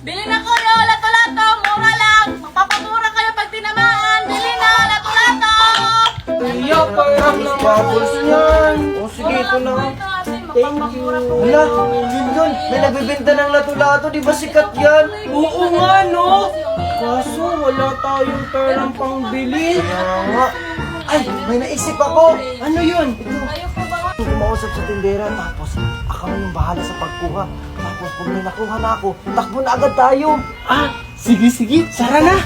Bili na kayo, lato-lato, mura lang. Magpapamura kayo pag tinamaan. Bili na, lato-lato. Iya, parang ng bubbles yan. O sige, ito na. Thank you. Hala, yun. May nagbibenta ng lato-lato. Di ba sikat yan? Oo nga, no? Kaso, wala tayong perang pangbili. Kaya nga. Ay, may naisip ako. Ano yun? Ito. Kumausap sa tindera, tapos ako yung bahala sa pagkuha. Tapos kung may nakuha na ako, takbo na agad tayo. Ah, sige, sara na.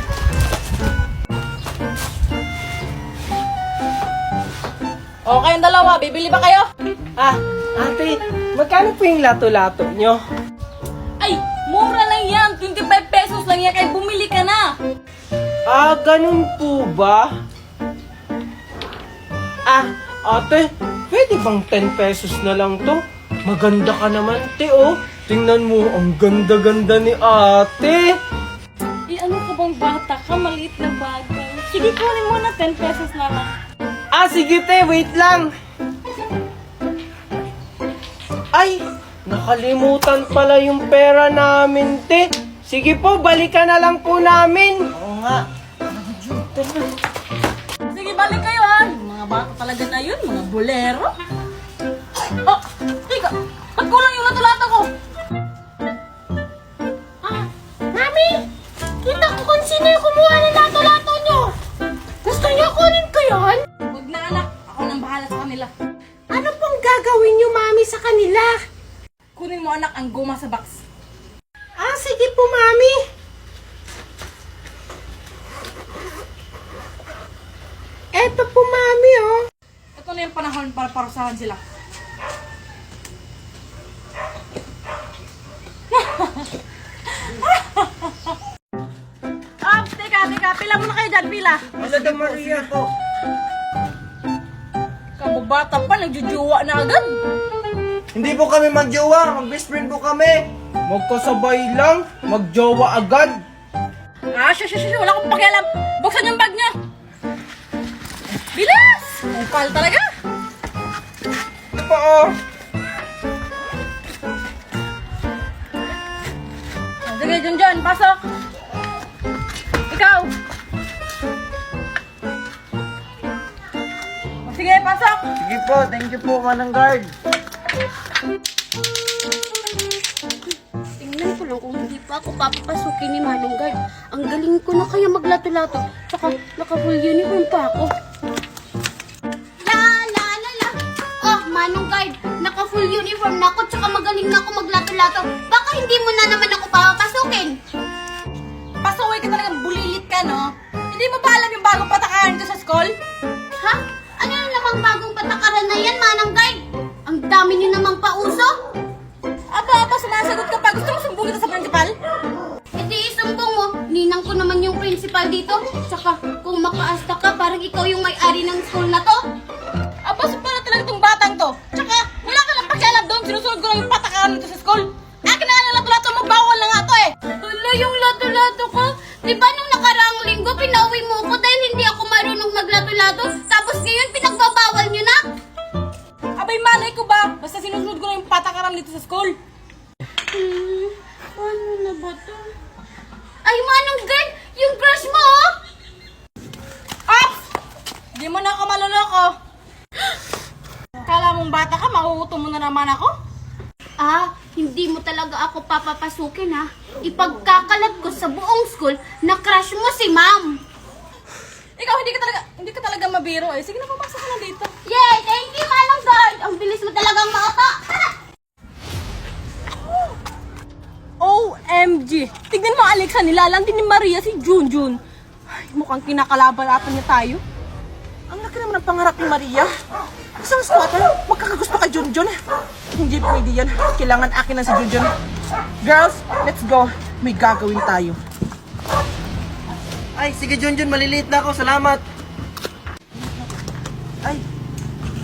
O, kayong dalawa, bibili ba kayo? Ah, ate, magkano po yung lato-lato nyo? Ay, mura lang yan. 25 pesos lang yan, kaya bumili ka na. Ah, ganun po ba? Ah, ate, pwede bang 10 pesos na lang to? Maganda ka naman, te, oh. Tingnan mo, ang ganda-ganda ni ate. Ano ka bang bata ka? Maliit na bagay. Sige, kunin mo na 10 pesos na lang. Ah, sige, te, wait lang. Ay, nakalimutan pala yung pera namin, te. Sige po, balikan na lang po namin. Oo nga. Sige, balik kayo ha. Yung mga bata talaga na yun, mga bolero. Oh, tika, ba't kulang yung lato-lato ko? Mami, kita ko kung sino yung kumuha ng lato-lato nyo. Gusto nyo kunin ko yun? Huwag na anak, ako nang bahala sa kanila. Ano pong gagawin nyo, Mami, sa kanila? Kunin mo anak ang guma sa box. Ah, sige po, Mami. Eto po, Mami, oh. Ito na yung panahon para parusahan sila. Teka, pila muna kayo dyan, pila. Wala daw, Maria po. Kababata pa, nagjujuwa na agad. Hindi po kami magjowa, mag-best friend po kami. Magkasabay lang, magjowa agad. Wala akong pakialam. Buksan yung bag niya. Bilis! Upal talaga. Ito po, oh. Sige, Junjun, pasok. Ikaw. Sige, pasok. Sige po, thank you po, Manang Guard. Tingnan ko lang kung hindi pa ako papapasukin ni Manong Guard. Ang galing ko na kaya maglato-lato. Tsaka naka-full uniform pa ako. La! Oh, Manong Guard, naka-full uniform na ako tsaka magaling na ako maglato-lato. Baka hindi mo na naman ako papapasukin. Pasaway ka talagang bulilit ka, no? Hindi mo ba alam yung bagong patakaran ko sa school? Ha? Ano yung namang bagong patakaran na yan, Manong Guard? Ang dami niyo namang pauso. Aba, sumasagot ka pa. Gusto mo sumbong kita sa principal? E di isumbong mo, ninang ko naman yung principal dito. Tsaka kung makaasta ka, parang ikaw yung may-ari ng school na to. Aba, para talaga itong batang to. Tsaka, wala ka lang pakialam doon. Sinusunod ko lang yung patakaran nito sa school. Akin na nga yung lato-lato mo. Bawal na nga to eh. Hala, yung lato-lato ko. Diba nung nakaraang linggo, pinauwi mo ko dahil hindi ako marunong maglato-lato. Tapos ngayon, pinagbabawal nyo na. Abay, malay ko ba? Basta sinusunod ko lang yung patakaran dito sa school. Ano na ba to? Ay, Manong Guard, yung crush mo, oh! Ops! Di mo na ako maloloko. Kala mong bata ka, mahuhuto mo na naman ako? Ah, hindi mo talaga ako papapasukin, ha? Ipagkakalat ko sa buong school na crush mo si Ma'am. Ikaw, hindi ka talaga mabiro eh. Sige na, pumasok ka na dito. Yay! Thank you, Manong Guard! Ang bilis mo talagang mauto! OMG! Tignan mo, Alexa, nilalang din ni Maria si Junjun. Ay, mukhang kinakalaban ata niya tayo. Ang laki naman ng pangarap ni Maria. Isang squatter, magkakagusto kay Junjun. Hindi pwede yan. Kailangan akin na si Junjun. Girls, let's go. May gagawin tayo. Ay, sige, Junjun, maliliit na ako. Salamat. Ay,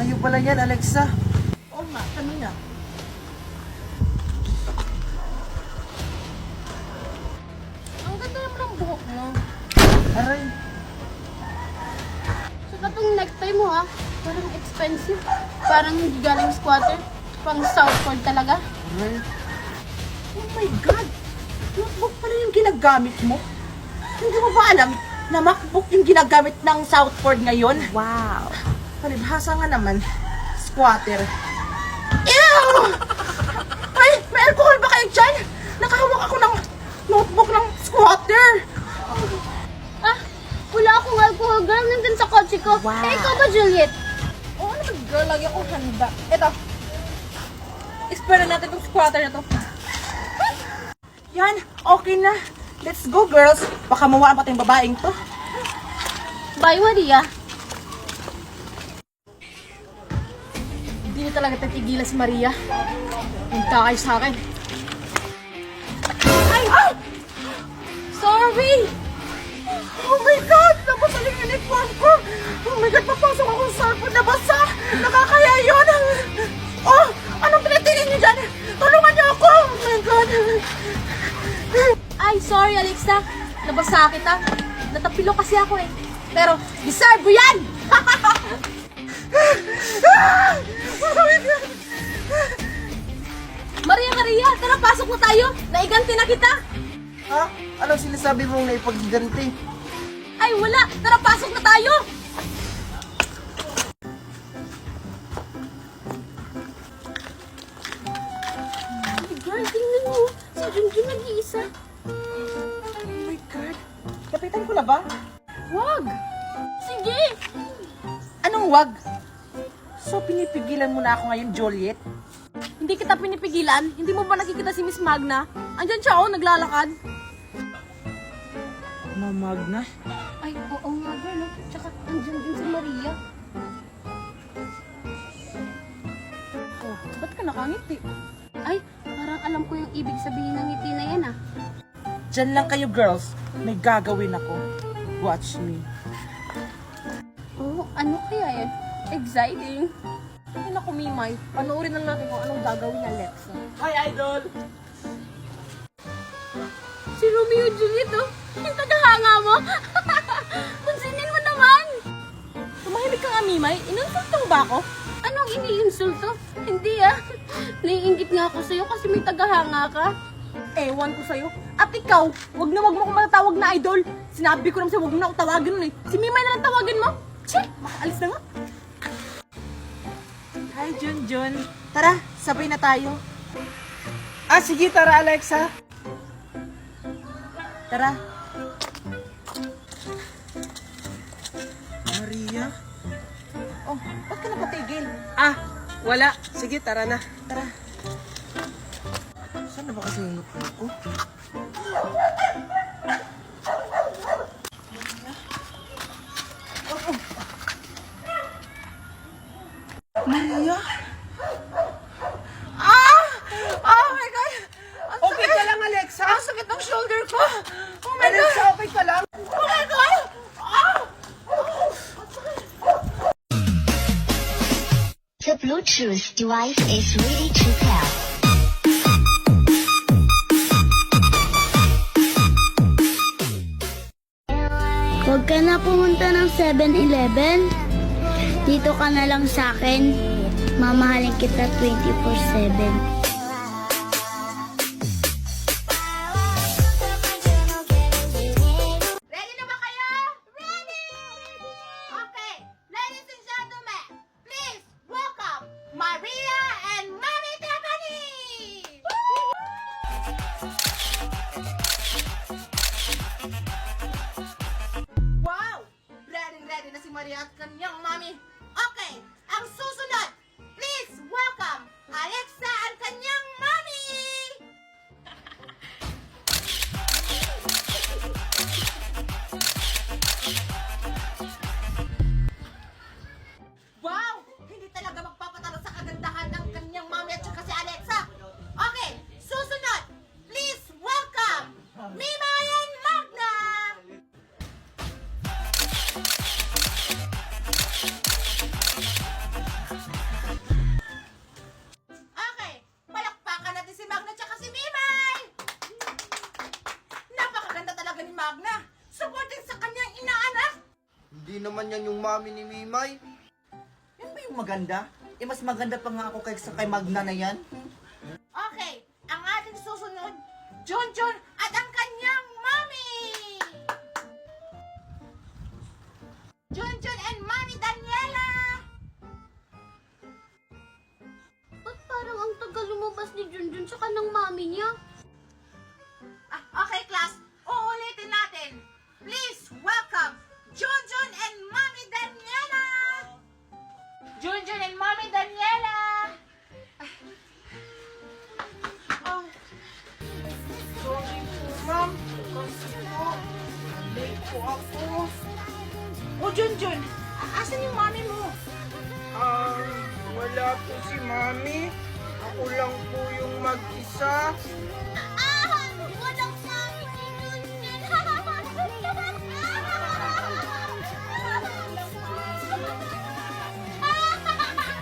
kayo pala yan, Alexa. Oo nga, kami nga. Ang ganda naman ng buhok mo. Aray. Saka itong necktie mo, ha? Parang expensive. Parang hindi galing squatter. Pang Southport talaga. Aray. Oh my God! Notebook pa gamit mo? Hindi mo ba alam na MacBook yung ginagamit ng Southport ngayon? Wow! Palibhasa nga naman, squatter. Ew! Ay, may alcohol ba kayo dyan? Nakahawak ako ng notebook ng squatter. Ah, wala akong alcohol, girl. Nandun sa kotse ko. Wow. Eh, ikaw ba, Juliet? Oo naman, girl. Lagi akong handa. Ito. Espera natin itong squatter na to. Yan, okay na. Let's go, girls. Baka mawaan pa tayong babaeng to. Bye, Maria. Hindi na talaga titigilan si Maria. Nagkakay sa akin. Ay! Ay! Sorry! Oh my God! Nabasa yung uniform ko! Oh my God! Papasok ako sa sarpod na basa! Nakakaya yun! Oh! Anong tinitingin niyo dyan? Tulungan niyo ako! Oh my God! Ay, sorry Alexa. Nabasa kita. Natapilo kasi ako eh. Pero, deserve mo yan! Oh my God! Maria, tara pasok na tayo. Naiganti na kita. Ha? Anong sinasabi mong naipagganti? Ay, wala. Tara pasok na tayo. Girl, tingnan mo. Si Junjun nag-iisa. Oh my God! Kapitan ko na ba? Wag. Sige! Anong wag? So, pinipigilan mo na ako ngayon, Juliet? Hindi kita pinipigilan. Hindi mo ba nakikita si Miss Magna? Andyan siya, oh, naglalakad. Magna? Ay, oo nga, girl. Oh. Tsaka, andyan din si Maria. Oh, ba't ka nakangiti? Ay, parang alam ko yung ibig sabihin ng ngiti na yan, ah. Diyan lang kayo, girls. May gagawin ako. Watch me. Oh, ano kaya yan? Exciting. Ay, naku, Mimay. Panoorin na natin kung anong gagawin ni Alexa. Hi, Idol! Si Romeo and Juliet, oh. Yung tagahanga mo. Pansinin mo naman. Tumahimik ka nga, Mimay. Inunsulto mo ba ako? Anong iniinsulto? Hindi, ah. Naiingit nga ako sa'yo kasi may tagahanga ka. Ewan ko sa'yo. At ikaw, wag na wag mo akong matatawag na idol. Sinabi ko naman sa'yo, wag mo na akong tawagin nun eh. Si Mimay na lang tawagin mo. Che, makaalis na nga. Hi, Junjun. Tara, sabay na tayo. Ah, sige, tara Alexa. Tara. Maria? Oh, ba't ka napatigil? Ah, wala. Sige, tara na. Tara. Saan na ba kasi yung notebook ko? Maria? Ah! Oh my God! Ang Okay ka lang, Alexa? Ang sakit ng shoulder ko! Oh my God! Alexa, okay ka lang? Oh my God! Ah! The Bluetooth device is ready to pair. Huwag ka na pumunta ng 7-Eleven. Dito ka na lang sa akin. Mamahalin kita 24/7. Ready na ba kayo? Ready! Okay, ladies and gentlemen, please welcome Maria and Mommy Tiffany! Wow! Ready na si Maria at kanyang mami. Okay, ang susunod, please welcome Alexa at kanyang mami! Wow! Hindi talaga magpapatalo sa kagandahan ng kanyang mami at saka si Alexa. Okay, susunod, please welcome Mima and Magna! Okay, palakpakan natin si Magna at saka si Mimay! Napakaganda talaga ni Magna. Supporting sa kanyang inaanak. Hindi naman yan yung mami ni Mimay. Yan ba yung maganda? Eh, mas maganda pa nga ako kay Magna na yan. Okay, ang ating susunod, Junjun at ang kanyang mami! po ako. O, Junjun, asan yung mami mo? Wala po si Mami. Ako lang po yung mag-isa. Walang mami si Junjun.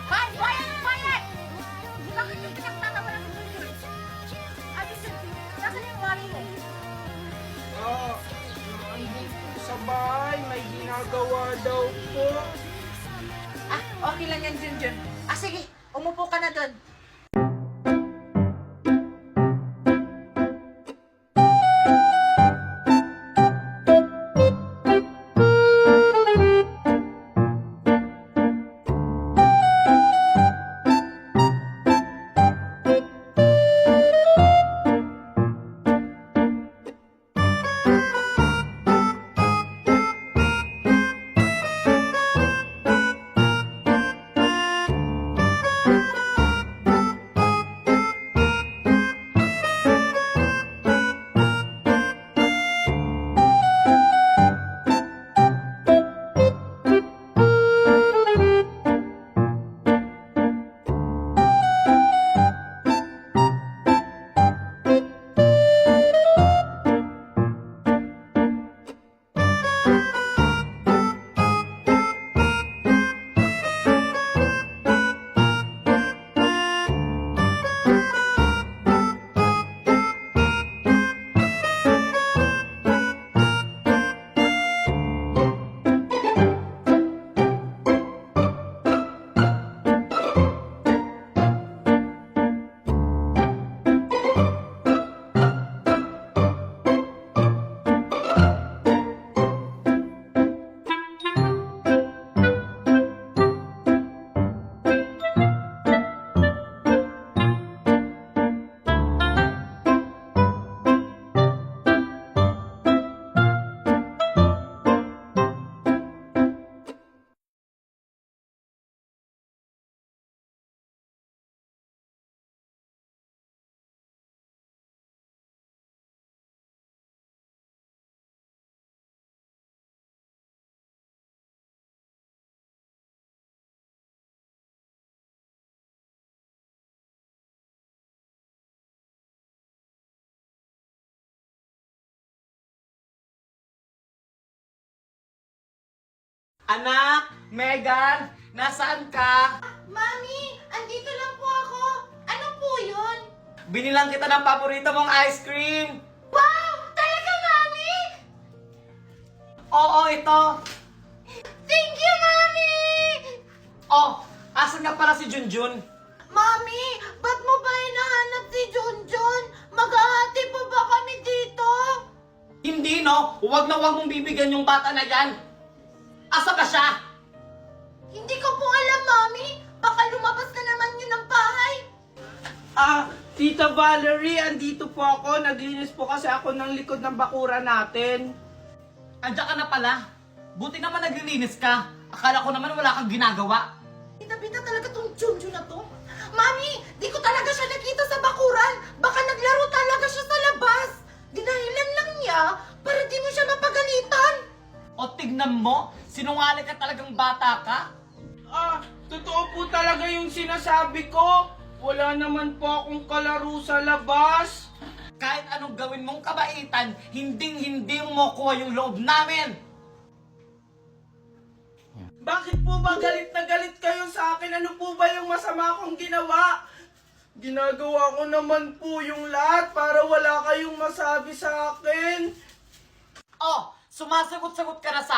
Hoy, quiet, quiet! Bakit yung pinagtatawa ng Junjun? Ano, Junjun, asan yung mami mo? Nandito sa bahay, may ginagawa daw po. Okay lang yan, Junjun. Sige, umupo ka na doon. Anak, Megan, nasaan ka? Mami, andito lang po ako. Ano po yun? Binilang kita ng paborito mong ice cream. Wow! Talaga, Mami? Oo, ito. Thank you, Mami! Oh, asan nga pala si Junjun? Mami, ba't mo ba hinahanap si Junjun? Maghahati pa ba kami dito? Hindi, no? Huwag na huwag mong bibigyan yung bata na yan. Asa ka siya? Hindi ko po alam, Mami. Baka lumabas na naman yun ng bahay. Tita Valerie, andito po ako. Naglinis po kasi ako ng likod ng bakura natin. Andiyan ka na pala. Buti naman naglilinis ka. Akala ko naman wala kang ginagawa. Bita-bita talaga tong Junjun na to. Mami, di ko talaga siya nakita sa bakuran. Baka naglaro talaga siya sa labas. Dinahilan lang niya para di mo siya mapagalitan. O tignan mo, sinungaling ka talagang bata ka. Totoo po talaga yung sinasabi ko. Wala naman po akong kalaro sa labas. Kahit anong gawin mong kabaitan, hindi mo kuha yung loob namin. Bakit po ba galit na galit kayo sa akin? Ano po ba yung masama kong ginawa? Ginagawa ko naman po yung lahat para wala kayong masabi sa akin. Oh, sumasagot-sagot ka na sa